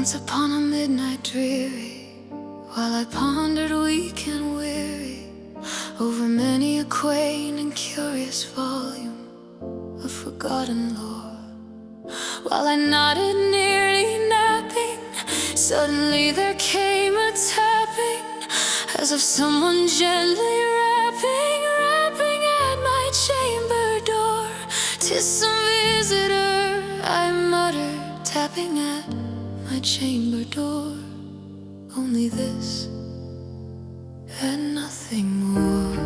Once upon a midnight dreary, while I pondered weak and weary over many a quaint and curious volume of forgotten lore, while I nodded nearly napping, suddenly there came a tapping, as of someone gently rapping at my chamber door. "'Tis some visitor," I muttered, tapping at my chamber door. Only this and nothing more.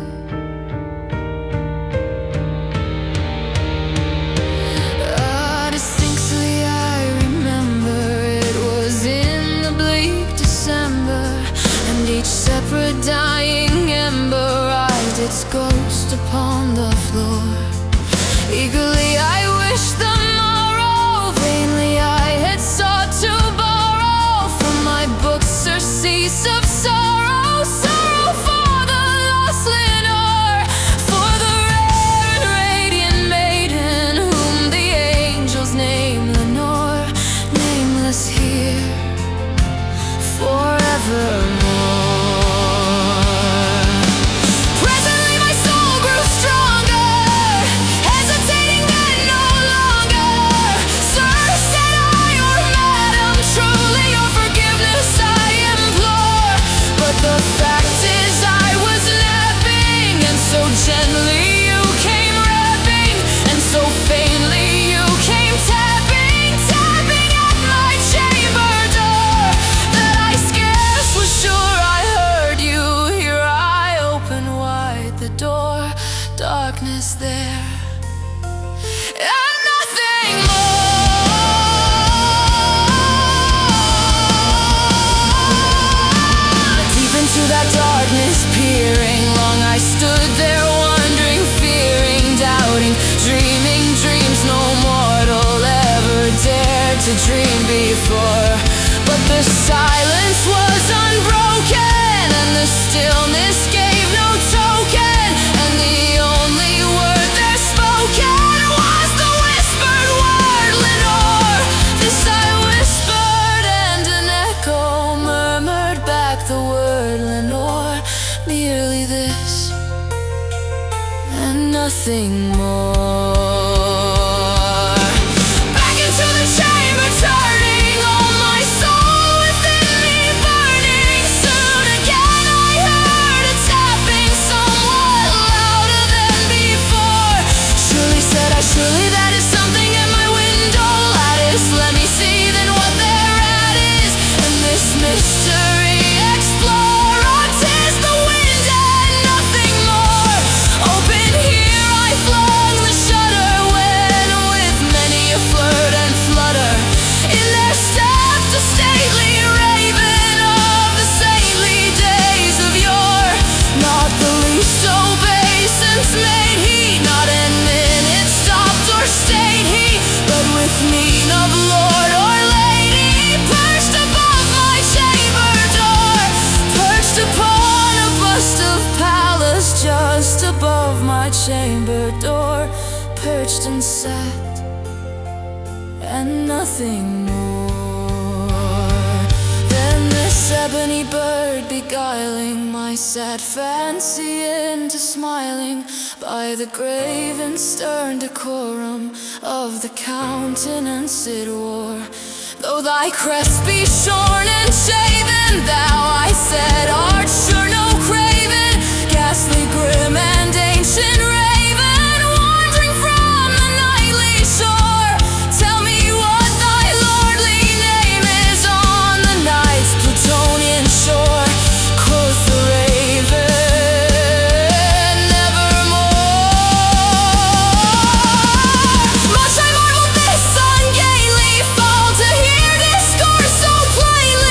Distinctly I remember it was in the bleak December, and each separate dying ember writhed its ghost upon the floor. Eagerly I wished the morrow, vainly I had sought to borrow from my books surcease of sorrow, sorrow for the lost Lenore, for the rare and radiant maiden whom the angels name Lenore, nameless here forevermore. Gently you came rapping, and so faintly you came tapping at my chamber door, that I scarce was sure I heard you. Here I open wide the door, darkness there and nothing more. Deep into that darkness peering, long I stood there, dreaming dreams no mortal ever dared to dream before. But the silence was unbroken, and the stillness gave no token, and the only word there spoken was the whispered word Lenore. This I whispered, and an echo murmured back the word Lenore. Merely this and nothing more. Back into the chamber turning, all my soul within me burning. Soon again I heard a tapping somewhat louder than before. Surely, said I, surely that is something at my window lattice. Let me see then what thereat is, and this mystery explore. Oh, 'tis the wind and nothing more. Open here I flung the shutter, when with many a flirt and flutter in there stepped a stately raven of the saintly days of yore. Not the least obeisance made he, not an minute stopped or stayed he, but with mien of lord or lady perched above my chamber door, perched upon a bust of Pallas just above my chamber door, perched and sat and nothing more. Then this ebony bird beguiling my sad fancy into smiling, by the grave and stern decorum of the countenance it wore. Though thy crest be shorn and shaven, thou, I said, art sure no craven, ghastly, grim, and ancient raven, wandering from the nightly shore. Tell me what thy lordly name is on the night's Plutonian shore. Quoth the raven, nevermore. Much I marveled this ungainly fall, to hear discourse so plainly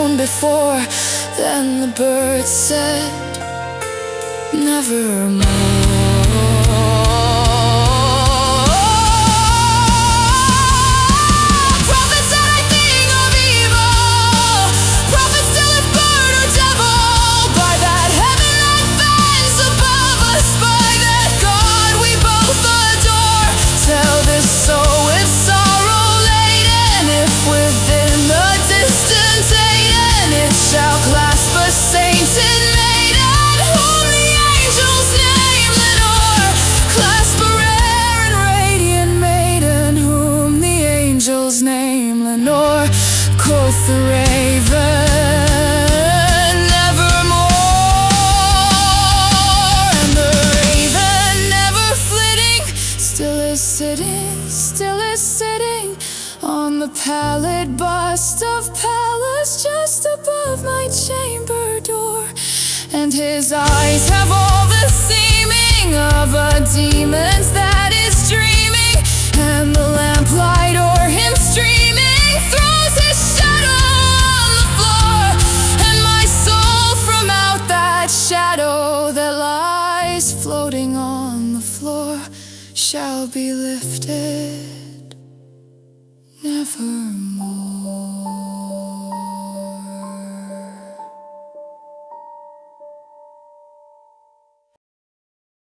known before. Then the bird said, nevermore. Shall clasp a saint and maiden, whom the angels name Lenore. Clasp a rare and radiant maiden, whom the angels name Lenore. Quoth the raven, nevermore. And the raven, never flitting, still is sitting on the pallid bust of Pallas, just above my chamber door. And his eyes have all the seeming of a demon's that is dreaming, and the lamplight o'er him streaming throws his shadow on the floor. And my soul from out that shadow that lies floating on the floor shall be lifted.